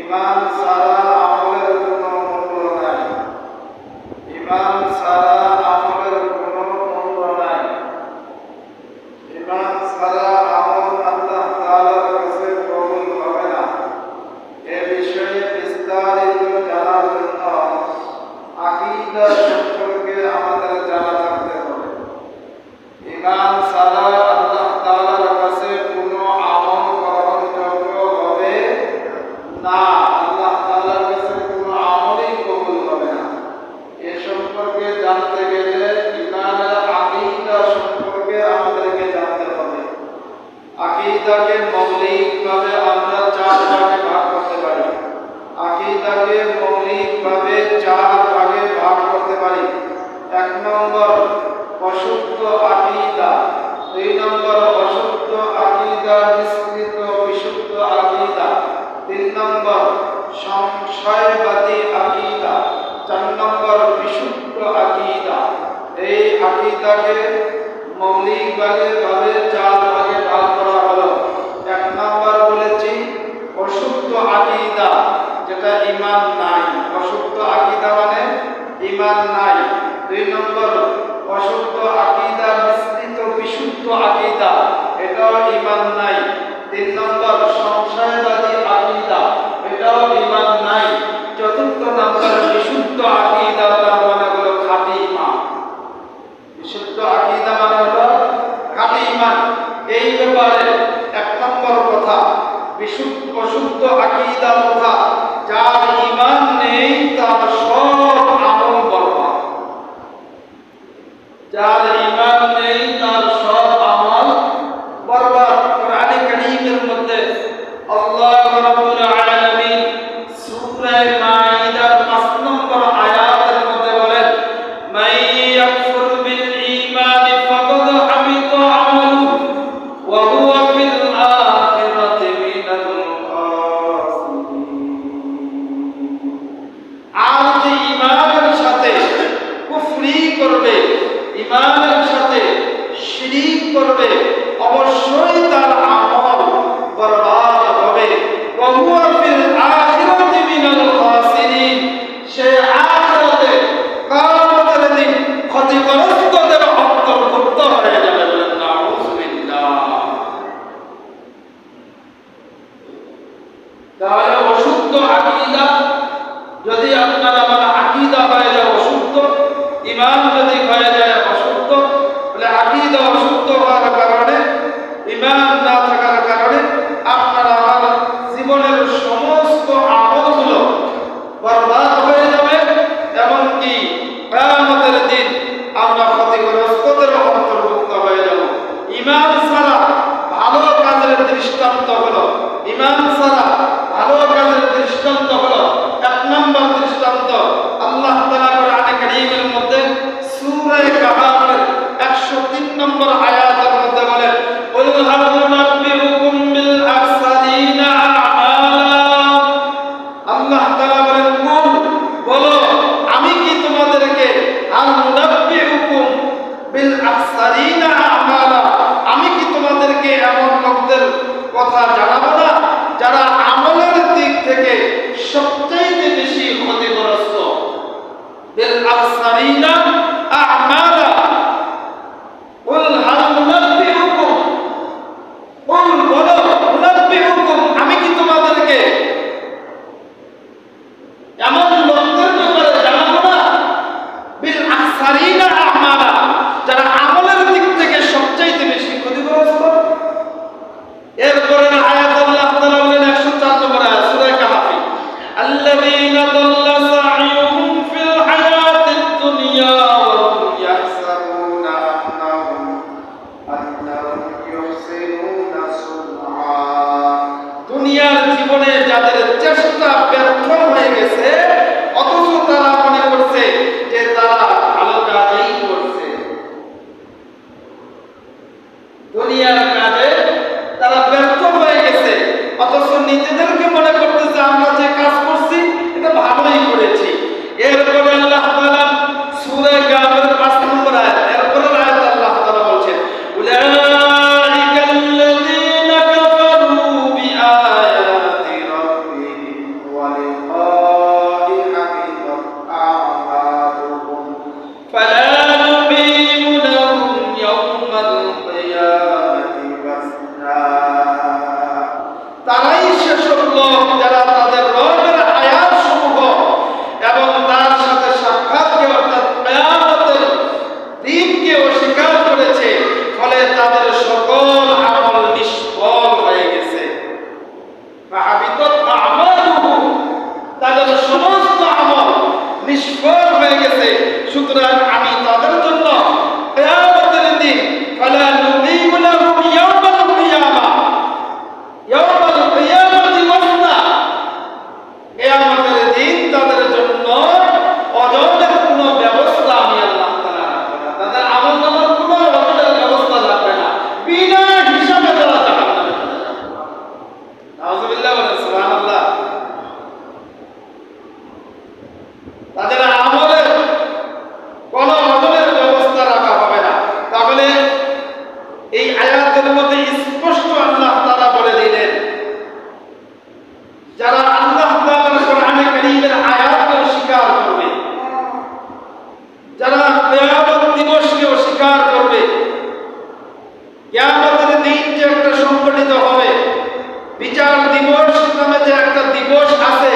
ইমান ছাড়া আমলের কোনো মূল্য নাই। ইমান ছাড়া আমলের কোনো মূল্য নাই। ইমান ছাড়া আমল আল্লাহ তাআলার কাছে কবুল হবে না। এ বিষয়ে বিস্তারিত জানার জন্য আকীদা সম্পর্কে আমাদের জানা থাকতে হবে। ইমান ছাড়া আল্লাহ তাআলার কাছে কোনো আমল গ্রহণযোগ্য হবে না। আল্লাহ তাআলার কাছে কোনো আমলই কবুল হবে না। এ সম্পর্কে জানতে গেলে ইমানের আকীদা সম্পর্কে আমাদেরকে জানতে হবে। আকীদাকে মৌলিকভাবে আমরা চার ভাগে ভাগ করতে পারি। আকীদাকে মৌলিকভাবে চার ভাগে ভাগ করতে পারি। ১ নম্বর অশুদ্ধ আকীদা, ২ নম্বর অশুদ্ধ আকীদা মিশ্রিত বিশুদ্ধ আকীদা, ৩ নম্বর সংশয়বাদী আকীদা, ৪ নম্বর বিশুদ্ধ আকীদা। এই আকীদাকে মৌলিকভাবে চার ভাগে ভাগ করা হলো। ১ নম্বর বলেছি অশুদ্ধ আকীদা, যেটা ঈমান নাই। অশুদ্ধ আকীদা মানে ঈমান নাই। ২ নম্বর অশুদ্ধ আকীদা মিশ্রিত বিশুদ্ধ আকীদা, এটাও ঈমান নাই। ৩ নম্বর সংশয়বাদী আকীদা, এটাও ঈমান নাই। ৪র্থ নম্বর বিশুদ্ধ আকীদা, তার মানে হলো খাঁটি ঈমান। বিশুদ্ধ আকীদা মানে হলো খাঁটি ঈমান। এই ব্যাপারে ১ নম্বর কথা, বিশুদ্ধ অশুদ্ধ আকীদা কথা, যার ঈমান নেই তার সব আমল বরবাদ। যার ঈমান নেই তার সব আমল বরবাদ। কোরআনে কারীমের মধ্যে আল্লাহ রাব্বুল আলামিন সূরা মাঈদার ৫ নম্বর আয়াতের মধ্যে বলেন, মান ইয়াকফুর বিল ঈমানি ফাকাদ হাবিতা আমালুহু ওয়া হুয়া ফিল আখিরাতি মিনাল খাসিরিন। আর যে ঈমানের সাথে কুফরি করবে, ঈমানের সাথে শিরিক করবে, অবশ্যই তার আমল বরবাদ হবে। ওয়া হুয়া ফিল আখিরাতি মিনাল খাসিরিন, সে আখিরাতে কিয়ামতের দিন ক্ষতিগ্রস্তদের অন্তর্ভুক্ত হয়ে যাবে। বলেন নাউযুবিল্লাহ। তাহলে অশুদ্ধ আকীদা যদি আপনার আমার আকীদা হয়ে যায় অশুদ্ধ, ঈমান যদি হয়ে যায় অশুদ্ধ, তাহলে আকীদা অশুদ্ধ হওয়ার কারণে, ঈমান না থাকার কারণে আপনার আমার জীবনের সমস্ত আমলগুলো বরবাদ হয়ে যাবে। এমনকি কিয়ামতের দিন আমরা ক্ষতিগ্রস্তদের অন্তর্ভুক্ত হয়ে যাব। ঈমান ছাড়া ভালো কাজের দৃষ্টান্ত হলো, ঈমান ছাড়া ভালো কাজের দৃষ্টান্ত হলো ১ নম্বর দৃষ্টান্ত আল্লাহ তাআলা কোরআনে কারীমের মধ্যে সূরা কাহফের ১০৩ নম্বর আয়াতের মধ্যে বলেন, কুল হাল নুনাব্বিউকুম বিল আখসারিনা আমালা। আল্লাহ তাআলা বলেন, কুল বলো, আমি কি তোমাদেরকে হাল নুনাব্বিউকুম বিল আখসারিনা আমালা, আমি কি তোমাদেরকে এমন লোকদের কথা জানাবো না যারা আমলের দিক থেকে সবচেয়ে বেশি ক্ষতিগ্রস্ত। বিল আখসারিনা আমালা, কুল হাল নুনাব্বিউকুম, কুল বলো, নুনাব্বিউকুম, আমি কি তোমাদেরকে এমন লোকদের ব্যাপারে জানাবো না, বিল আখসারিনা আমালা, যারা আমলের দিক থেকে সবচেয়ে বেশি ক্ষতিগ্রস্ত। এরপরে আয়াত আল্লাহ তাআলা বলেন ১০৪ নম্বর আয়াত সূরা কাহফ, আল্লাযীনা দাল্লা সা'য়ুহুম ফিল হায়াতিদ দুনিয়া নিষ্ফল হয়ে গেছে। সুতরাং আমি তাদের জন্য কিয়ামতের দিন ফালা নুযীবু লাহুম ইয়াওমাল কিয়ামা ইয়াওমাল কিয়ামাতি ওয়াসনা, কিয়ামতের দিন তাদের জন্য অজরের কোনো ব্যবস্থা আমি আল্লাহ তাআলা রাখব না। তাদের আমলনামার কোনো অজরের ব্যবস্থা রাখবে না, বিনা হিসাবে তারা জাহান্নামে চলে যাবে। নাউযুবিল্লাহ ওয়া সুবহানাল্লাহ। তাদের আমলের কোনো অজরের ব্যবস্থা রাখা হবে না। তাহলে এই আয়াতের মধ্যে স্পষ্ট আল্লাহ তাআলা বলে দিলেন, যারা আল্লাহ তাআলার কোরআনে কারীমের আয়াতকে অস্বীকার করবে, যারা কিয়ামত দিবসকে অস্বীকার করবে, কিয়ামতের দিন যে একটা সংগঠিত হবে, বিচার দিবস নামে যে একটা দিবস আছে,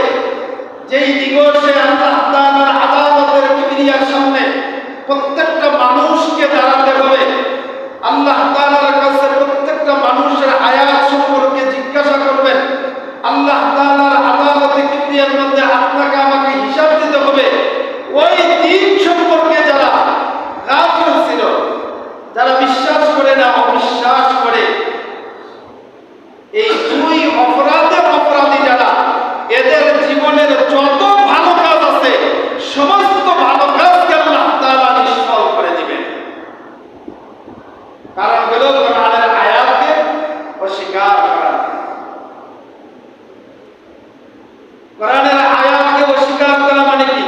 যেই দিবসে আল্লাহ তাআলার আদালতের কিবরিয়ার সামনে প্রত্যেকটা মানুষকে দাঁড়াতে হবে। আল্লাহ তাআলার কাছে প্রত্যেকটা মানুষের আয়াত সম্পর্কে জিজ্ঞাসা করবেন। আল্লাহ তাআলার আদালতে কিবরিয়ার মধ্যে আপনাকে আমাকে হিসাব দিতে হবে। ওই দিন সম্পর্কে যারা গাফিল ছিল, যারা বিশ্বাস করে না, অবিশ্বাস করে, এই দুই অপরাধী যারা, এদের জীবনের যত ভালো কাজ আছে সমস্ত ভালো কাজকে আল্লাহ তাআলা নিষ্ফল করে দিবেন। কারণ হলো কোরআনের আয়াতকে অস্বীকার করা। কোরআনের আয়াতকে অস্বীকার করা মানে কি?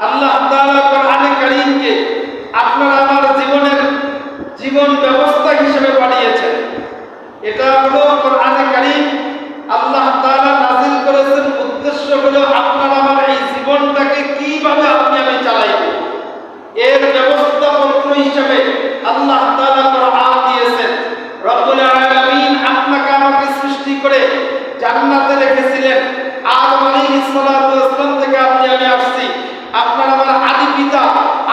আল্লাহ তাআলা কোরআনে কারীমকে আপনার আমার জীবন ব্যবস্থা হিসেবে পাঠিয়েছেন। এটা হলো কোরআনে কারীম আল্লাহ তাআলা নাযিল করেছেন, উদ্দেশ্য হলো আপনার আমার এই জীবনটাকে কিভাবে আপনি আমি চালাইব, এর ব্যবস্থাপত্র হিসেবে আল্লাহ তাআলা কোরআন দিয়েছেন। রব্বুল আলামিন আপনাকে আমাকে সৃষ্টি করে জান্নাতে রেখেছিলেন। আদম আলাইহিস সালাতু ওয়াস সালাম থেকে আপনি আমি আসছি। আপনার আমার আদি পিতা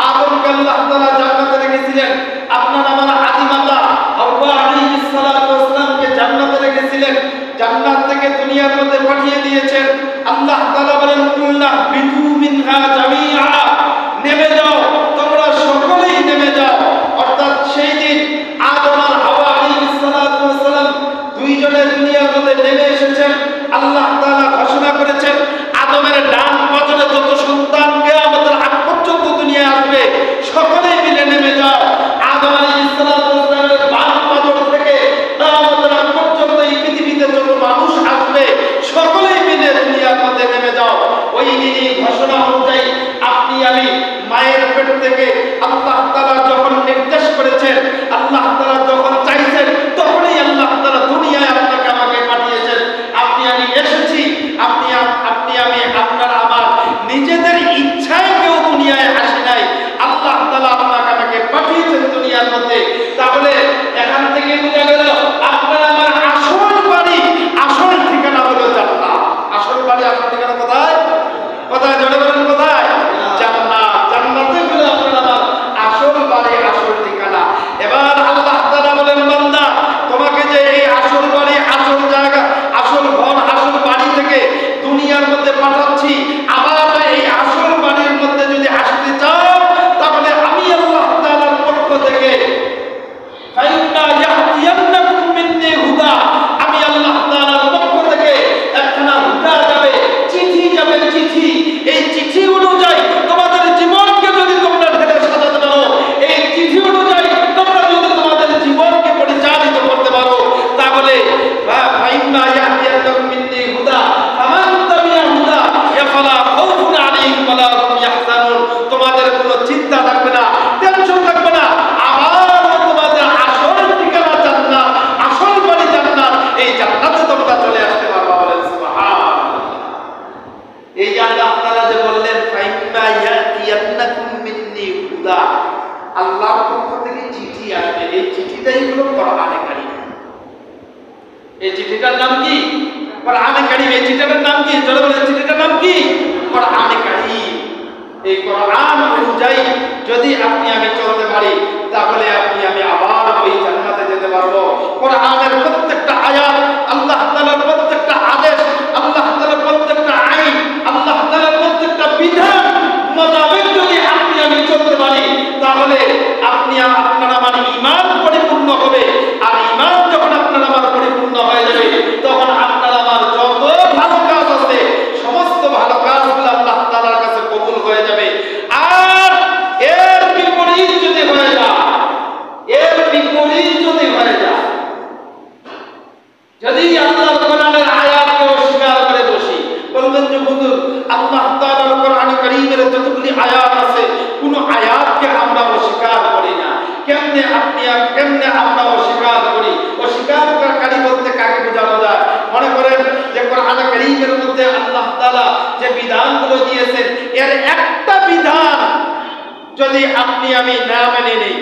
আদমকে আল্লাহ তাআলা জান্নাতে রেখেছিলেন। আপনার আমার আদি মাতা হাওয়া আলাইহিস সালাতু ওয়াস সালামকে জান্নাতে রেখেছিলেন। জান্নাত থেকে দুনিয়ার মধ্যে পাঠিয়ে দিয়েছেন। আল্লাহ তাআলা বলেন, কুল্লা বিদু মিনহা জামিআ, নেমে যাও, তোমরা সকলেই নেমে যাও। অর্থাৎ সেই দিন আদম আর হাওয়া আলাইহিস সালাতু ওয়াস সালাম দুইজনে দুনিয়ার মধ্যে নেমে এসেছেন। আল্লাহ তাআলা ঘোষণা করেছেন, আদমের ডান পাজরে যত সন্তান কিয়ামতের আগ পর্যন্ত দুনিয়ায় আসবে সকলেই মিলে নেমে যাও। আদম আলাইহিস সালাতু ওয়াস সালামের বাম পাজর থেকে কিয়ামতের আগ পর্যন্ত এই পৃথিবীতে যত মানুষ আসবে সকলেই মিলে দুনিয়ার মধ্যে নেমে যাও। ওই দিনই ঘোষণা অনুযায়ী আপনি আমি মায়ের পেট থেকে আল্লাহ তাআলা যখন নির্দেশ করেছেন, আল্লাহ তাআলা যখন চাইছেন, তখনই আল্লাহ তাআলা দুনিয়ায় আপনাকে আমাকে পাঠিয়েছেন। আপনি আমি এসেছি, আপনি আমি আপনার আমার নিজেদের ইচ্ছায় কেউ দুনিয়ায় আসি নাই। আল্লাহ তাআলা আপনাকে আমাকে পাঠিয়েছেন দুনিয়ার মধ্যে। তাহলে এখান থেকে বোঝা গেল আপনার আমার আসল বাড়ি, আসল ঠিকানা হলো জান্নাত। আসল বাড়ি, আসল ঠিকানা কোথায়? কোথায়? জোরে বলেন, কোথায়? জান্নাত। জান্নাতে হলো আপনার আমার আসল বাড়ি, আসল ঠিকানা। এবার আল্লাহ তাআলা বলেন, বান্দা, তোমাকে যে এই আসল বাড়ি, আসল জায়গা, আসল ঘর, আসল বাড়ি থেকে দুনিয়ার মধ্যে পাঠাচ্ছি, আবার এই আসল বাড়ির মধ্যে যদি আসতে চাও, তাহলে আমি আল্লাহ তাআলার পক্ষ থেকে ফাইন্না ইয়াহদিয়ান্নাকুম মিন্নি হুদা, আমি আল্লাহ তাআলার পক্ষ থেকে একখানা হুদা যাবে, চিঠি যাবে, চিঠি। এই চিঠি অনুযায়ী তোমাদের জীবনকে যদি তোমরা ঢেলে সাজাতে পারো, এই চিঠি অনুযায়ী তোমরা যদি তোমাদের জীবনকে পরিচালিত করতে পারো, তাহলে ফাইন্না ইয়াহদিয়ান্নাকুম মিন্নি হুদা ফামান তাবিআ হুদা ফালা খাউফুন আলাইহিম ওয়ালা হুম ইয়াহজানুন। তোমাদের কোনো চিন্তা থাকবে না, টেনশন থাকবে না। আবার তোমাদের আসল ঠিকানা জান্নাত, আসল বাড়ি জান্নাত। এই জান্নাতে তোমরা চলে আসতে পারবে। বলেন সুবহানাল্লাহ। এই যে আল্লাহ তাআলা যে বললেন, ফাইন্না ইয়াতিয়ান্নাকুম মিন্নি হুদা, আল্লাহর পক্ষ থেকে চিঠি আসবে। এই চিঠিটাই হলো কোরআনে কারীম। এই চিঠিটার নাম কি? কোরআনে কারীম। এই চিঠিটার নাম কি? চলো বলেন, চিঠিটার নাম কি? কোরআনে কারীম। এই কোরআন অনুযায়ী যদি আপনি আমি চলতে পারি, তাহলে আপনি আমি আবার ওই জান্নাতে যেতে পারবো। কোরআনের প্রত্যেকটা আয়াত, আল্লাহ তাআলার প্রত্যেকটা আদেশ, আল্লাহ তাআলার প্রত্যেকটা আইন, আল্লাহ তাআলার প্রত্যেকটা বিধান আল্লাহ তাআলার কোরআন কারীমের যতগুলি আয়াত আছে কোন আয়াতকে আমরা অস্বীকার করি না। কেমনে আমরা অস্বীকার করি? অস্বীকারকারী বলতে কাকে বোঝানো যায়? মনে করেন যে কোরআন কারীমের মধ্যে আল্লাহ তাআলা যে বিধানগুলো দিয়েছেন এর একটা বিধান যদি আপনি আমি না মেনে নেই,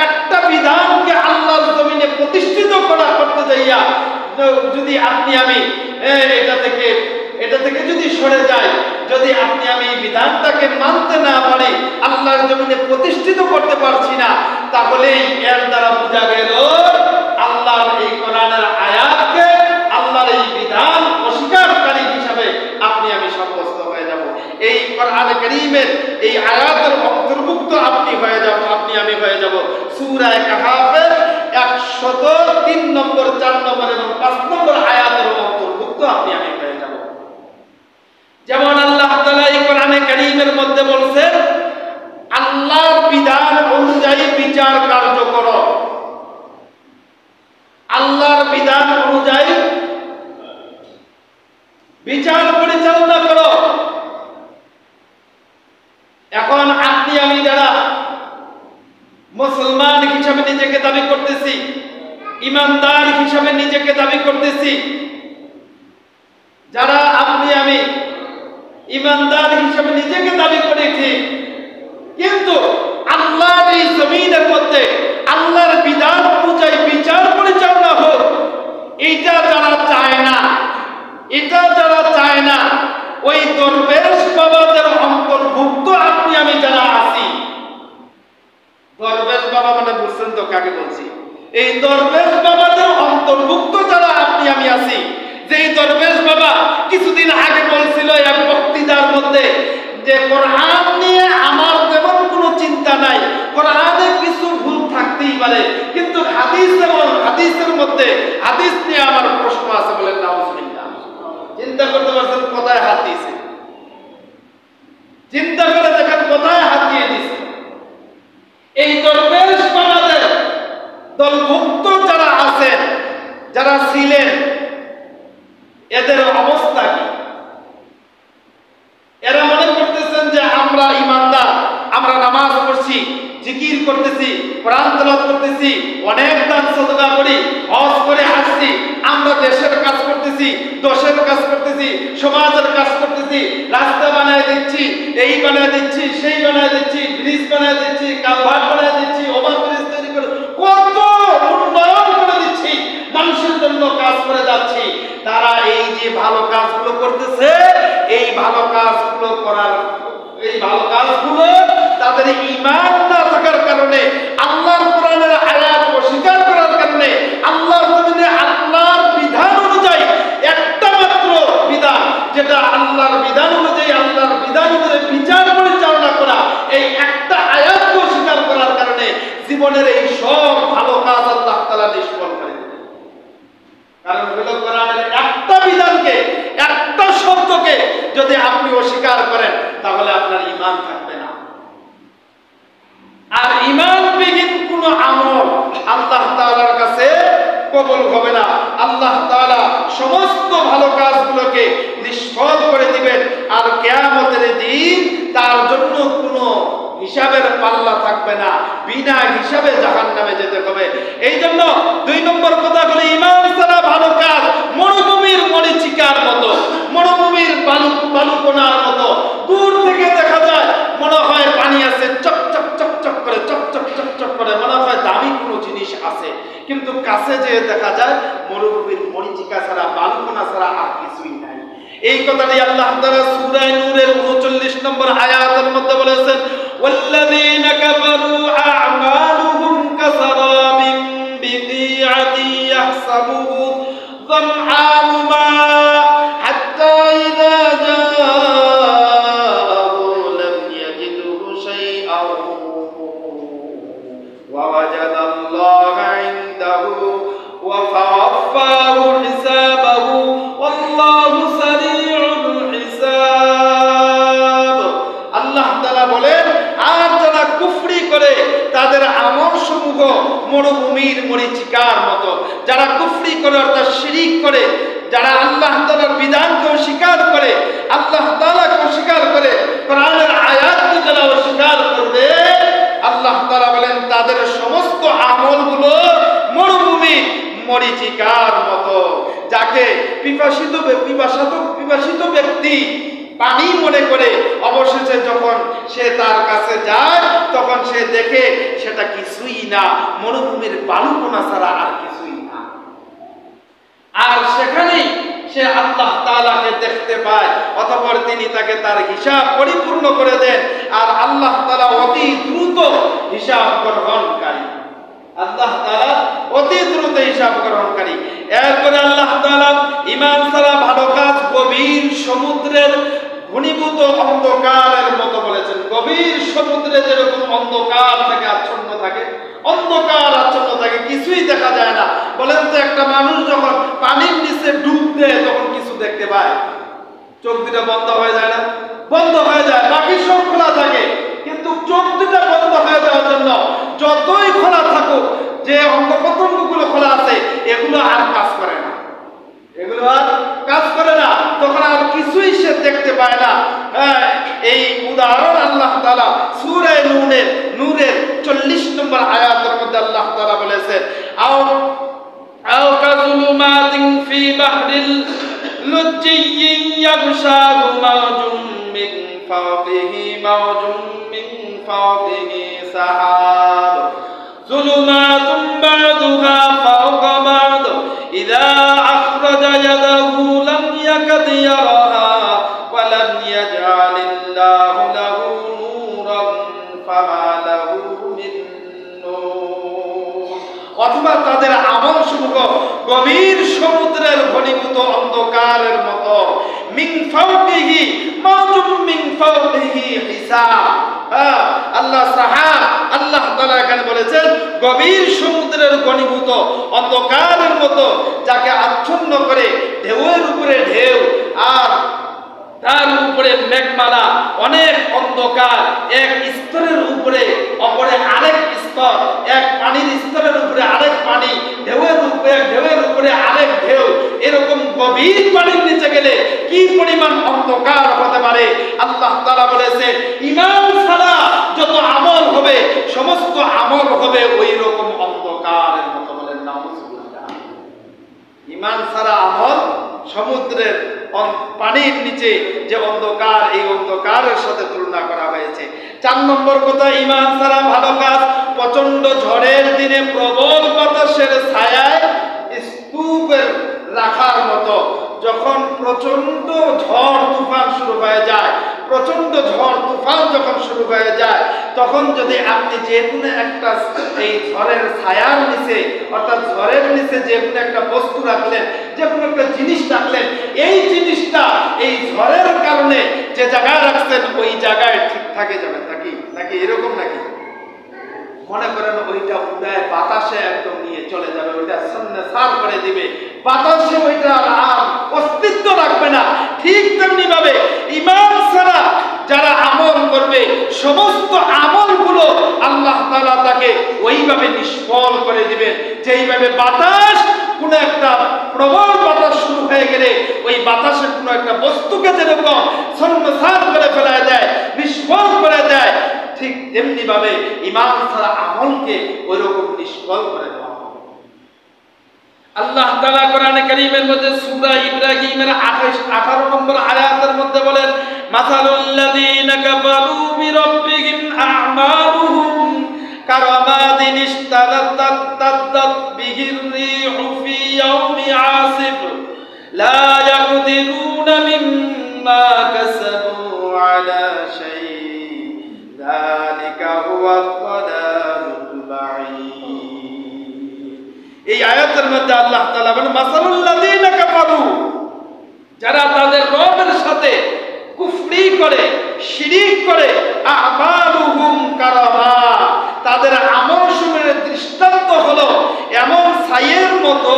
একটা বিধানকে আল্লাহর জমিনে প্রতিষ্ঠিত করতে যাইয়া যদি আপনি আমি এটা থেকে যদি সরে যায়, যদি আপনি আমি এই বিধানটাকে মানতে না পারি, আল্লাহর জমিনে প্রতিষ্ঠিত করতে পারছি না, তাহলে এর দ্বারা বোঝা গেল আল্লাহর এই কোরআনের আয়াতকে, আল্লাহর এই বিধান অস্বীকারকারী হিসাবে আপনি আমি সাব্যস্ত হয়ে যাব। এই কোরআন কারীমের এই আয়াতের অন্তর্ভুক্ত আপনি আমি হয়ে যাব। সূরা কাহফের 103 নম্বর, 4 নম্বর এবং 5 নম্বর আয়াতের অন্তর্ভুক্ত আপনি আমি হয়ে যাব। যেমন আল্লাহ তাআলা এই কোরআনে কারীমের মধ্যে বলছেন, আল্লাহর বিধান অনুযায়ী বিচার কার্য করো, আল্লাহর বিধান অনুযায়ী বিচার পরিচালনা করো। এখন আপনি আমি যারা মুসলমান হিসাবে নিজেকে দাবি করতেছি, ইমানদার হিসাবে নিজেকে দাবি করতেছি, যারা আপনি আমি ইমানদার হিসাবে নিজেকে দাবি করেছি, কিন্তু আল্লাহর এই জমিনের মধ্যে আল্লাহর বিধান অনুযায়ী বিচার পরিচালনা হোক, এটা যারা চায় না, ওই দরবেশ বাবাদের অন্তর্ভুক্ত আপনি আমি যারা আছি। দরবেশ বাবা মানে বুঝছেন তো কাকে বলছি? এই দরবেশ বাবাদের অন্তর্ভুক্ত যারা আপনি আমি আছি, যেই দরবেশ বাবা কিছুদিন আগে বলছিল এক বক্তৃতার মধ্যে যে কোরআন নিয়ে আমার তেমন কোনো চিন্তা নাই, কোরআনে কিছু ভুল থাকতেই পারে, কিন্তু হাদিসের মধ্যে হাদিস নিয়ে আমার প্রশ্ন আছে। বলেন নাউজুবিল্লাহ। চিন্তা করতে পারছেন কোথায় হাত দিয়েছে? চিন্তা করে দেখেন কোথায় হাত দিয়ে দিয়েছে। এই দরবেশ বাবাদের দলভুক্ত যারা আছেন, যারা ছিলেন, এদের অবস্থা কি? এরা মনে করতেছেন যে আমরা ইমানদার, আমরা নামাজ পড়ছি, জিকির করতেছি, কোরআন তেলাওয়াত করতেছি, অনেক দান সদকা করি, হজ করে আসছি, আমরা দেশের কাজ করতেছি, দশের কাজ করতেছি, সমাজের কাজ করতেছি, রাস্তা বানায় দিচ্ছি, এই বানায় দিচ্ছি, সেই বানায় দিচ্ছি, ব্রিজ বানায় দিচ্ছি, কালভার্ট বানায় দিচ্ছি, ওভারব্রিজ তৈরি করে কত উন্নয়ন করে দিচ্ছি, মানুষের জন্য কাজ করে যাচ্ছি। তারা এই যে ভালো কাজগুলো করতেছে, এই ভালো কাজগুলো তাদের ঈমান না থাকার কারণে, আল্লাহর কোরআনের আয়াত অস্বীকার করার কারণে, আল্লাহর জমিনে আল্লাহর বিধান অনুযায়ী একটা মাত্র বিধান, যেটা আল্লাহর বিধান অনুযায়ী বিচার পরিচালনা করা, এই একটা আয়াতকে অস্বীকার করার কারণে জীবনের এই সব ভালো কাজ আল্লাহ তাআলা নিষ্ফল করে দেন। কারণ হলো কোরআনের একটা বিধানকে, একটা শব্দকে যদি আপনি অস্বীকার করেন, তাহলে আপনার ঈমান থাকবে না। আর ঈমানবিহীন কোন আমল আল্লাহ তাআলার কাছে কবুল হবে না। আল্লাহ তাআলা সমস্ত ভালো কাজগুলোকে নিষ্ফল করে দিবেন, আর কিয়ামতের দিন তার জন্য কোনো হিসাবের পাল্লা থাকবে না, বিনা হিসাবে জাহান্নামে যেতে হবে। এই জন্য 2 নম্বর কথা হলো, ঈমান ছাড়া ভালো কাজ মরুভূমির মরীচিকার মতো, মরুভূমির বালুকণার মতো। দূর থেকে দেখা যায় মনে হয় পানি আছে, চকচক চকচক করে, চকচক চকচক করে, মনে হয় দামি কোনো জিনিস আছে, কিন্তু কাছে যেয়ে দেখা যায় মরুভূমির মরীচিকা ছাড়া, বালুকণা ছাড়া আর কিছুই নাই। এই কথাটি আল্লাহ তাআলা সূরা নূরের 39 নম্বর আয়াতের মধ্যে বলেছেন, ওয়াল্লাযীনা কাফারু আ'মালুহুম কাসারাবিন বিকিআতি ইয়াহসাবুহু যামআনু মা হাত্তা ইযা জাআহু লাম ইয়াজিদহু শাইআন ওয়া ওয়াজাদাল্লাহা ইনদাহু ওয়া ফাওয়াফাহু হিসাবাহু ওয়াল্লাহু সারিউল হিসাব। আল্লাহ তাআলা বলেন, আর যারা কুফরি করে তাদের আমল সমূহ মরুভূমির মরীচিকার মতো। যারা কুফরি করে অর্থাৎ শিরিক করে, যারা আল্লাহ তাআলার বিধানকে অস্বীকার করে, আল্লাহ তাআলাকে মরীচিকার মতো, যাকে পিপাসিত ব্যক্তি পানি মনে করে অবশেষে যখন সে তার কাছে যায় তখন সে দেখে সেটা কিছুই না, মরুভূমির বালুকণা ছাড়া আর কিছুই না। আর সেখানেই সে আল্লাহ তাআলাকে দেখতে পায়, অতঃপর তিনি তাকে তার হিসাব পরিপূর্ণ করে দেন। আর আল্লাহ তাআলা অতি দ্রুত হিসাব গ্রহণকারী, আল্লাহ তাআলা অতি দ্রুত হিসাব গ্রহণকারী। এরপরে আল্লাহ তাআলা ঈমান ছাড়া ভালো কাজ গভীর সমুদ্রের ঘনীভূত অন্ধকারের মতো বলেছেন। গভীর সমুদ্রে যেরকম অন্ধকার থেকে আচ্ছন্ন থাকে, কিছুই দেখা যায় না। বলেন তো, একটা মানুষ যখন পানির নিচে ডুব দেয় তখন কিছু দেখতে পায়? চোখ দুটা বন্ধ হয়ে যায় না? বন্ধ হয়ে যায়, বাকি সব খোলা থাকে, কিন্তু চোখ দুটা বন্ধ হয়ে যাওয়ার জন্য যতই খোলা থাকুক, যে অঙ্গ প্রত্যঙ্গগুলো খোলা আছে এগুলো আর কাজ করে না, তখন আর কিছুই সে দেখতে পায় না। এই উদাহরণ আল্লাহ তাআলা সূরা নূরের 40 নম্বর আয়াতের মধ্যে আল্লাহ তাআলা বলেছেন, আও কাযুলুমাতিন ফি বাহরিল লুজ্জিয়্যিন ইয়াগশাহু মাওজুম মিন ফাওকিহি মাওজুম মিন ফাওকিহি সাহাব যুলুমাতুন বা'দুহা ফাওকা বা'দ ইযা আখরাজা ইয়াদাহু লাম ইয়াকাদ ইয়ারাহা ওয়া লাম ইয়াজআলিল্লাহু লাহু নূরান ফামা লাহু মিন নূর। অথবা তাদের আমলসমূহ গভীর সমুদ্রের ঘনীভূত অন্ধকারের মতো, মিন ফাওকিহি মাওজুম মিন ফাওকিহি হিসাব। আল্লাহ তাআলা এখানে বলেছেন গভীর সমুদ্রের ঘনীভূত অন্ধকারের মতো, যাকে আচ্ছন্ন করে ঢেউয়ের উপরে ঢেউ, আর তার উপরে মেঘমালা, অনেক অন্ধকার, এক স্তরের উপরে অপরে আরেক স্তর, এক পানির স্তরের উপরে আরেক পানি, ঢেউয়ের উপরে আরেক ঢেউ। এরকম গভীর পানির নিচে গেলে কি পরিমাণ অন্ধকার হতে পারে? আল্লাহ তাআলা বলেছেন ঈমান ছাড়া যত আমল হবে সমস্ত আমল হবে ওই রকম অন্ধকারের মতো। বলেন নাউযুবিল্লাহ। ঈমান ছাড়া আমল সমুদ্রের পানির নিচে যে অন্ধকার, এই অন্ধকারের সাথে তুলনা করা হয়েছে। 4 নম্বর কথা, ঈমান ছাড়া ভালো কাজ প্রচন্ড ঝড়ের দিনে প্রবল বাতাসের ছায়ায় স্তূপের রাখার মতো। যখন প্রচন্ড ঝড় তুফান শুরু হয়ে যায়, যখন শুরু হয়ে যায়, তখন যদি আপনি যে কোনো একটা এই ঝড়ের ছায়ার নিচে, অর্থাৎ ঝড়ের নিচে যে কোনো একটা বস্তু রাখলেন, যে কোনো একটা জিনিস রাখলেন, এই জিনিসটা এই ঝড়ের কারণে যে জায়গায় রাখছেন ওই জায়গায় ঠিক থাকে যাবে নাকি এরকম নাকি? মনে করেন ওইটা উড়ায় বাতাসে একদম নিয়ে চলে যাবে, ওইটা সামনে সার করে দিবে, বাতাসে ওইটা আর অস্তিত্ব রাখবে না। ঠিক তেমনি ভাবে ঈমান ছাড়া যারা আমল করবে সমস্ত আমলগুলো আল্লাহ তাআলা তাকে ওইভাবে নিষ্ফল করে দিবেন, যেইভাবে বাতাস, কোন একটা প্রবল বাতাস শুরু হয়ে গেলে ওই বাতাসে কোন একটা বস্তুকে যেরকম ছন্নছাড় করে ফেলায় দেয়, নিষ্ফল করে দেয়, ঠিক তেমনি ভাবে ঈমান ছাড়া আমলকে ওইরকম নিষ্ফল করে দেওয়া হবে। আল্লাহ তাআলা কোরআনে কারীমের মধ্যে সূরা ইব্রাহিমের 18 নম্বর আয়াতের মধ্যে বলেন, মাসালুল লাযীনা কাফারু বিরাব্বিহিম আ'মালুহুম কারামাদিন ইশতাদাত বিহির রিহু ফি ইয়াউমি আসিফ লা ইয়াকদিরুনা মিম্মা কাসাবু আলা শাই যালিকা হুয়াদ দালালুল বাঈদ। এই আয়াতের মধ্যে আল্লাহ তাআলা বলেন, মাসালুল লাযীনা কাফারু, যারা তাদের রবের সাথে কুফরি করে, শিরিক করে, আমালুহুম কারামা, তাদের আমলসমূহের দৃষ্টান্ত হলো এমন ছাইয়ের মতো,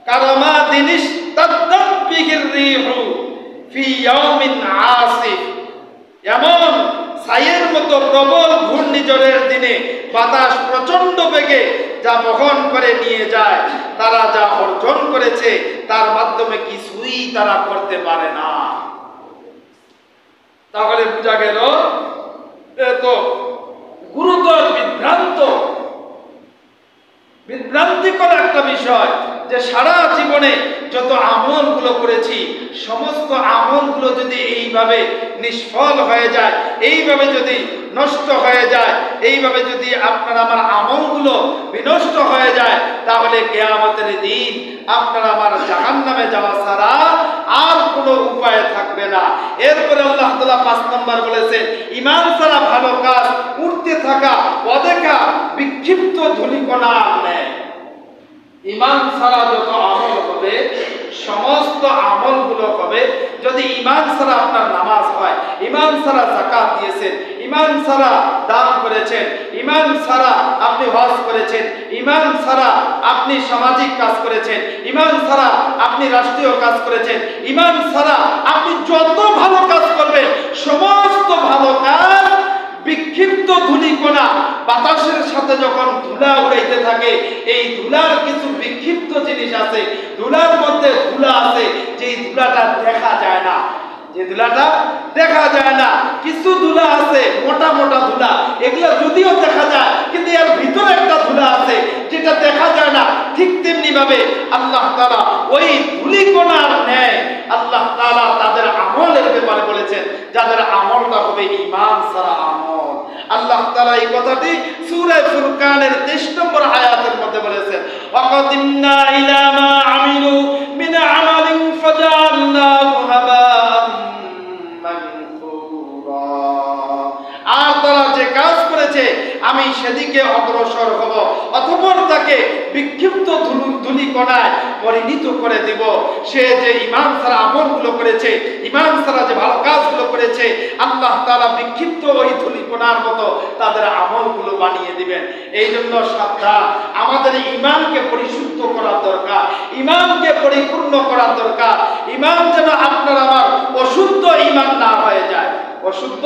কারামা দিনিস তাদাত বিহির রিহু ফি ইয়াউমিন আসিফ, এমন ছাইয়ের মতো প্রবল ঘূর্ণিঝড়ের দিনে বাতাস প্রচন্ড বেগে যা বহন করে নিয়ে যায়, তারা যা অর্জন করেছে তার মাধ্যমে কিছুই তারা করতে পারে না। তাহলে বোঝা গেল এত গুরুতর বিভ্রান্ত বিভ্রান্তিকর একটা বিষয় যে সারা জীবনে যত আমলগুলো করেছি সমস্ত আমলগুলো যদি এইভাবে নিষ্ফল হয়ে যায়, এইভাবে যদি নষ্ট হয়ে যায়, এইভাবে যদি আপনার আমার আমলগুলো বিনষ্ট হয়ে যায়, তাহলে কিয়ামতের দিন আপনার আমার জাহান্নামে যাওয়া ছাড়া আর কোনো উপায় থাকবে না। এরপরে আল্লাহ তাআলা 5 নম্বর বলেছেন, ঈমান ছাড়া ভালো কাজ উঠতে থাকা অদেখা বিক্ষিপ্ত ধূলিকণার ন্যায়। ঈমান ছাড়া যত আমল হবে সমস্ত আমলগুলো হবে, যদি ঈমান ছাড়া আপনার নামাজ হয়, ঈমান ছাড়া যাকাত দিয়েছেন, ঈমান ছাড়া দান করেছেন, ঈমান ছাড়া আপনি হজ করেছেন, ঈমান ছাড়া আপনি সামাজিক কাজ করেছেন, ঈমান ছাড়া আপনি রাষ্ট্রীয় কাজ করেছেন, ঈমান ছাড়া আপনি যত ভালো কাজ করবেন সমস্ত ভালো কাজ বিক্ষিপ্ত ধূলিকণা, বাতাসের সাথে যখন ধুলা উড়াইতে থাকে, এই ধুলার কিছু বিক্ষিপ্ত জিনিস আছে, ধুলার মধ্যে ধুলা আছে যে ধুলাটা দেখা যায় না, যে ধুলাটা দেখা যায় না, কিছু ধুলা আছে মোটা মোটা ধুলা, এগুলা যদিও দেখা যায় কিন্তু এর ভিতরে একটা ধুলা আছে যেটা দেখা যায় না। ঠিক তেমনি ভাবে আল্লাহ তাআলা ওই ধূলিকণার ন্যায় আল্লাহ তাআলা তাদের আমলের ব্যাপারে বলেছেন, যাদের আমলটা হবে ঈমান ছাড়া আমল। আল্লাহ তাআলা এই কথাটি সূরা ফুরকানের 23 নম্বর আয়াতের মধ্যে বলেছেন, ওয়াকাদিমনা ইলা মা আমিলু মিন আমালিন ফাজআলনাহু হাবাআন মানসুরা। আর তারা যে কাজ করেছে আমি সেদিকে অগ্রসর হব, অতঃপর তাকে বিক্ষিপ্ত ধূলিকণায় পরিণত করে দেব। সে যে ঈমান ছাড়া আমলগুলো করেছে, ঈমান ছাড়া যে ভালো কাজগুলো করেছে, আল্লাহ তাআলা বিক্ষিপ্ত ওই ধূলিকণার মতো তাদের আমলগুলো বানিয়ে দিবেন। এই জন্য সাবধান, আমাদের ঈমানকে পরিশুদ্ধ করার দরকার, ঈমানকে পরিপূর্ণ করার দরকার। ঈমান যেন আপনার আমার অশুদ্ধ ঈমান না হয়ে যায়, অশুদ্ধ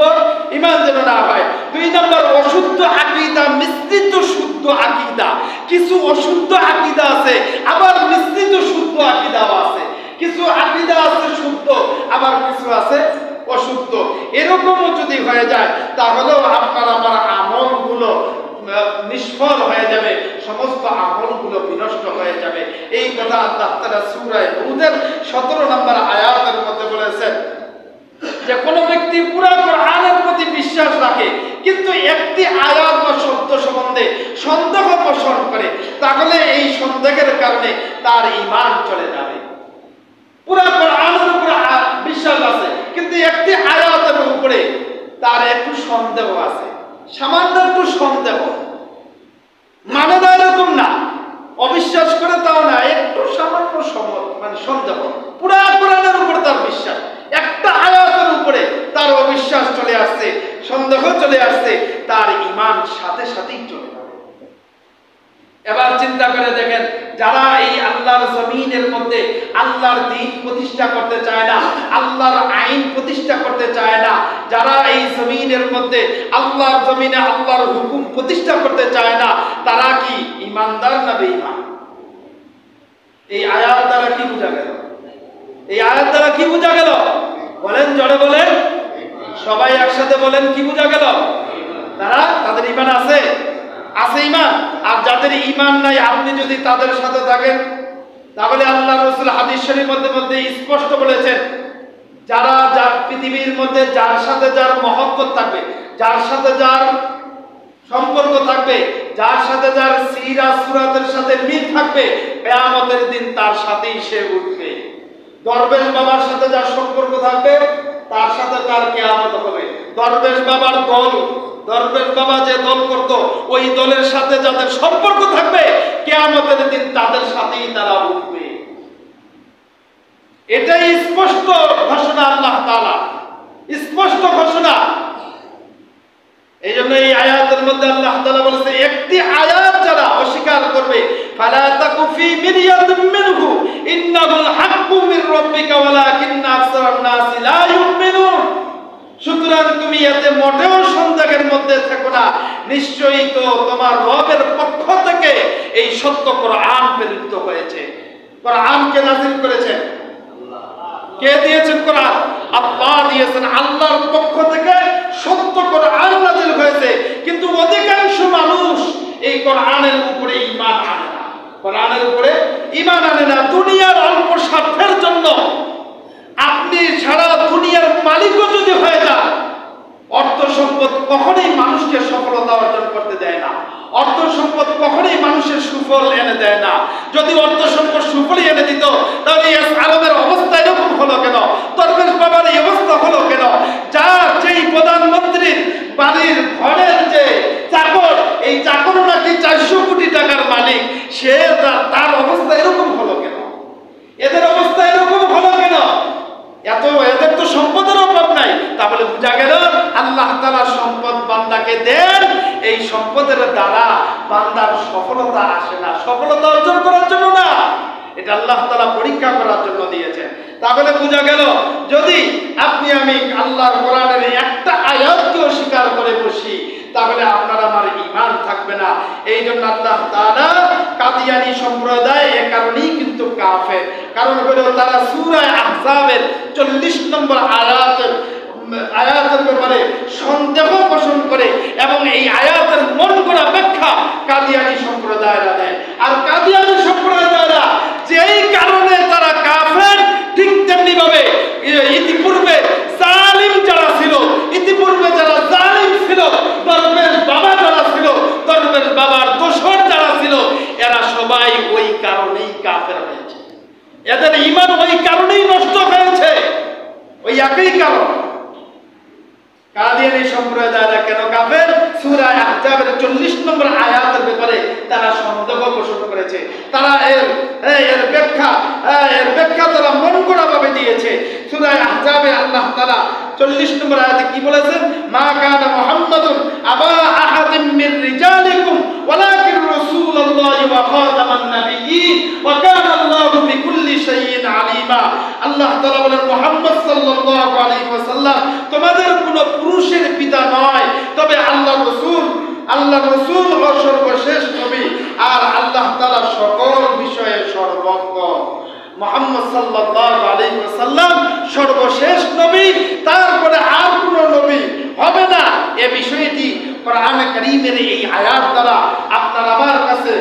ঈমান যেন না হয়। 2 নম্বর, অশুদ্ধ আকীদা মিশ্রিত শুদ্ধ আকীদা। কিছু অশুদ্ধ আকীদা আছে, আবার মিশ্রিত শুদ্ধ আকীদাও আছে। কিছু আকীদা আছে শুদ্ধ, আবার কিছু আছে অশুদ্ধ। এরকমও যদি হয়ে যায় তাহলেও আপনার আমার আমলগুলো নিষ্ফল হয়ে যাবে, সমস্ত আমলগুলো বিনষ্ট হয়ে যাবে। এই কথা আল্লাহ তাআলা সূরা হুদের 17 নম্বর আয়াতের মধ্যে বলেছেন যে কোন ব্যক্তি পুরো কোরআনের প্রতি বিশ্বাস রাখে কিন্তু একটি আয়াত বা শব্দ সম্বন্ধে সন্দেহ পোষণ করে, তাহলে এই সন্দেহের কারণে তার ঈমান চলে যাবে। পুরো কোরআনের উপরে বিশ্বাস আছে কিন্তু একটি আয়াতের উপরে তার একটু সন্দেহ আছে, সামান্য একটু সন্দেহ, মানে না এরকম না, অবিশ্বাস করে তাও না, একটু সামান্য মানে সন্দেহ। পুরো কোরআনের উপর তার বিশ্বাস, একটা আয়াতের উপরে তার অবিশ্বাস চলে আসছে, সন্দেহ চলে আসছে, তার ঈমান সাথে সাথেই চলে যাবে। এবার চিন্তা করে দেখেন, যারা এই আল্লাহর জমিনের মধ্যে আল্লাহর দ্বীন প্রতিষ্ঠা করতে চায় না, আল্লাহর আইন প্রতিষ্ঠা করতে চায় না, যারা এই জমিনের মধ্যে আল্লাহর জমিনে আল্লাহর হুকুম প্রতিষ্ঠা করতে চায় না, তারা কি ঈমানদার না বেঈমান? এই আয়াত দ্বারা কি বোঝা গেল? এই আয়াত দ্বারা কি বোঝা গেল? বলেন, জোরে বলেন, সবাই একসাথে বলেন, কি বোঝা গেল? তাদের ঈমান আছে, আছে ঈমান। আর যাদের ঈমান নাই, আপনি যদি তাদের সাথে থাকেন তাহলে আল্লাহ রাসূল হাদিস শরীফের মধ্যে স্পষ্ট বলেছেন, যারা পৃথিবীর মধ্যে যার সাথে যার মহব্বত থাকবে, যার সাথে যার সম্পর্ক থাকবে, যার সাথে যার সিরাত সুরাতের সাথে মিল থাকবে, কিয়ামতের দিন তার সাথেই সে উঠবে। দরবেশ বাবার সাথে যার সম্পর্ক থাকবে তার সাথে তার কিয়ামত হবে। দরবেশ বাবার দল, দরবেশ বাবা যে দল করত, ওই দলের সাথে যাদের সম্পর্ক থাকবে কিয়ামতের দিন তাদের সাথেই তারা উঠবে। এটাই স্পষ্ট ঘোষণা আল্লাহ তাআলা, স্পষ্ট ঘোষণা। এই জন্য এই আয়াতের মধ্যে আল্লাহ তাআলা বলেছে, একটি আয়াত যারা অস্বীকার করবে, ফালা তাকু ফি মিরয়াতিন মিনহু ইন্নাহুল হাক্কু মির রাব্বিকা ওয়ালাকিন্না আকসারান নাসি লা ইউমিনুন। সুতরাং তুমি এতে মোটেও সন্দেহের মধ্যে থেকো না, নিশ্চয়ই তো তোমার রবের পক্ষ থেকে এই সত্য কোরআন প্রেরিত হয়েছে। কোরআনকে নাযিল করেছেন কে? দিয়েছেন কোরআন, আল্লাহ দিয়েছেন। আল্লাহর পক্ষ থেকে সত্য কোরআন নাযিল হয়েছে, কিন্তু অধিকাংশ মানুষ এই কোরআনের উপরে ঈমান আনে না। কোরআনের উপরে ঈমান আনে না, দুনিয়ার অল্প স্বার্থের জন্য আপনি সারা দুনিয়ার মালিকও যদি হয়ে যান, অর্থ সম্পদ কখনোই মানুষকে সফলতা অর্জন করতে দেয় না। অর্থ সম্পদ কখনোই মানুষের সুফল এনে দেয় না। যদি অর্থ সম্পদ সুফলই এনে দিত, তাহলে এই আলমের অবস্থা এরকম হলো কেন? দরবেশ বাবার এই অবস্থা হলো কেন? যার যেই প্রধানমন্ত্রীর বাড়ির ঘরের যে চাকর, এই চাকর নাকি 400 কোটি টাকার মালিক, সে তার অবস্থা এরকম হলো কেন? এদের অবস্থা এরকম হলো কেন? এদের তো সম্পদের অভাব নাই। তাহলে বোঝা গেল আল্লাহ তাআলা সম্পদ বান্দাকে দেন, এই সম্পদের দ্বারা বান্দার সফলতা আসে না, সফলতা অর্জন করার জন্য না, এটা আল্লাহ তাআলা পরীক্ষা করার জন্য দিয়েছেন। তাহলে বোঝা গেল যদি আপনি আমি আল্লাহর কোরআনের একটা আয়াতকে অস্বীকার করে বসি, তাহলে আপনার আমার ঈমান থাকবে না। এই জন্য আল্লাহ তাআলা কাদিয়ানী সম্প্রদায় এ কারণেই কিন্তু কাফের। কারণ হলো তারা সূরা আহজাবের 40 নম্বর আয়াতের ব্যাপারে সন্দেহ পোষণ করে এবং এই আয়াতের মন করা ব্যাখ্যা কাদিয়ানী সম্প্রদায়রা দেয়। আর কাদিয়ানী সম্প্রদায়রা যেই কারণে তারা কাফের, ঠিক তেমনি ভাবে ইতিপূর্বে জালিম যারা ছিল, ইতিপূর্বে যারা জালিম ছিল, দরবেশ বাবা যারা ছিল, দরবেশ বাবার দোসর যারা ছিল, এরা সবাই ওই কারণেই কাফের হয়েছে। এদের ঈমান ওই কারণেই নষ্ট হয়েছে, ওই একই কারণ। কাদিয়ানী সম্প্রদায়রা কেন কাফের? সূরা আহজাবের 40 নম্বর আয়াতের ব্যাপারে তারা সন্দেহ পোষণ করেছে। তারা এর ব্যাখ্যা তারা মন করা ভাবে দিয়েছে। সূরা আহজাবে আল্লাহ তাআলা 40 নম্বর আয়াতে কি বলেছেন? মা কানা মুহাম্মাদুন আবা আহাদিম মির রিজালিকুম ওয়ালাকিন রাসূলুল্লাহি ওয়া খাতামান নাবিয়্যিন ওয়া কানা আল্লাহু বিকুল্লি শাইইন আলিমা। আল্লাহ তাআলা বলেন, মুহাম্মদ সাল্লাল্লাহু আলাইহি ওয়াসাল্লাম তোমাদের কোনো পুরুষের পিতা নয়, তবে আল্লাহ রাসূল ও সর্বশেষ নবী, আর আল্লাহ তাআলা সকল বিষয়ে সর্বজ্ঞ। মুহাম্মদ সাল্লাল্লাহু আলাইহি ওয়াসাল্লাম সর্বশেষ নবী, তারপরে আর কোনো নবী হবে না। এই বিষয়টি কোরআনে কারীমের এই আয়াত দ্বারা আপনার আমার কাছে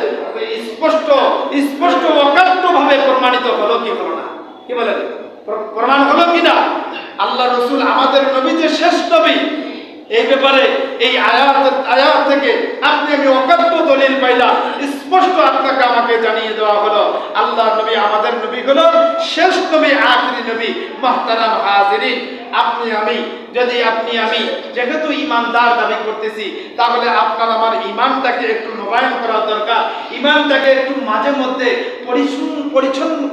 স্পষ্ট অকাট্যভাবে প্রমাণিত হলো কি হলো না? কি বলেন? প্রমাণ হলো কিনা? আল্লাহ রাসূল আমাদের নবী যে শেষ নবী, এই ব্যাপারে এই আয়াত থেকে আপনি আমি অকাট্য দলিল পাইলাম। স্পষ্ট আপনাকে আমাকে জানিয়ে দেওয়া হলো আল্লাহ নবী আমাদের নবী হলো শেষ নবী, আখিরি নবী। মুহতারাম হাজিরিন, আপনি আমি যেহেতু ইমানদার দাবি করতেছি, তাহলে আপনার আমার ইমানটাকে একটু নবায়ন করা দরকার। ইমানটাকে একটু মাঝে মধ্যে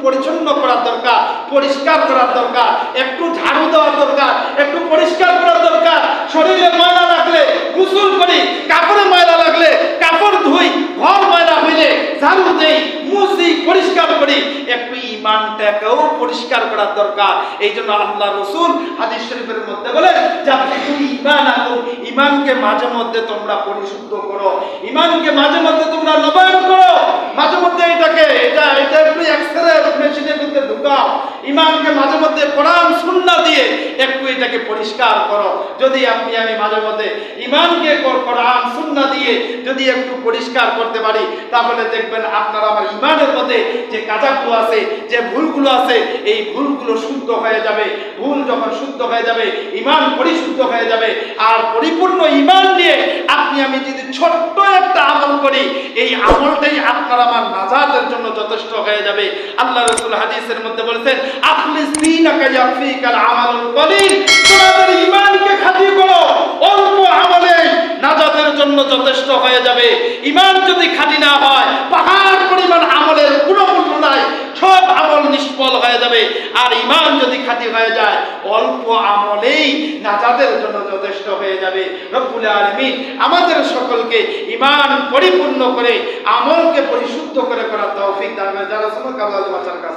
পরিচ্ছন্ন করার দরকার, পরিষ্কার করার দরকার, একটু ঝাড়ু দেওয়ার দরকার, একটু পরিষ্কার করার দরকার। শরীরে ময়লা লাগলে গোসল করি, কাপড়ে ময়লা লাগলে কাপড় ধুই, ঘর ময়লা হইলে ঝাড়ু দেই, মুছি, পরিষ্কার করি। একটু ইমানটাকেও পরিষ্কার করার দরকার। এই জন্য আল্লাহ রাসূল হাদিস শরীফের মধ্যে বলে যে ইমানকে মাঝে মধ্যে তোমরা পরিশুদ্ধ করো, ইমানকে মাঝে মধ্যে তোমরা নবায়ন করো, মাঝে মধ্যে এটা একটু এক্সরে মেশিনের মধ্যে ঢুকাও। ইমানকে মাঝে মধ্যে কোরআন সুন্নাহ দিয়ে একটু এটাকে পরিষ্কার করো। যদি আপনি আমি মাঝে মধ্যে ইমানকে কোরআন সুন্নাহ দিয়ে যদি একটু পরিষ্কার করতে পারি, তাহলে দেখবেন আপনার আমার ইমানের মধ্যে যে কাঁচাগুলো আছে, যে ভুলগুলো আছে, এই ভুলগুলো শুদ্ধ হয়ে যাবে। ভুল যখন শুদ্ধ হয়ে যাবে, ইমান পরিশুদ্ধ হয়ে যাবে। আর পরিপূর্ণ ইমান নিয়ে আপনি আমি যদি ছোট্ট একটা আমল করি, এই আমলটাই আপনার আমার নাজাতের জন্য যথেষ্ট হয়ে যাবে। আল্লাহ রাসূল হাদিসের মধ্যে বলেছেন, আখলিস দীনাকা ইয়াফিকাল আমালুল কলিল, তোমাদের ঈমানকে খাঁটি করো, অল্প আমলে নাজাতের জন্য যথেষ্ট হয়ে যাবে। ঈমান যদি খাঁটি না হয়, পাহাড় পরিমাণ আমলের কোনো মূল্য নাই, সব আমল নিষ্ফল হয়ে যাবে। আর ঈমান যদি খাঁটি হয়ে যায়, অল্প আমলেই নাজাতের জন্য যথেষ্ট হয়ে যাবে। রব্বুল আলামিন আমাদের সকলকে ঈমান পরিপূর্ণ করে আমলকে পরিশুদ্ধ করে করার তৌফিক দান করেন। যারা শুনুন কাবলা বাঁচার কাজ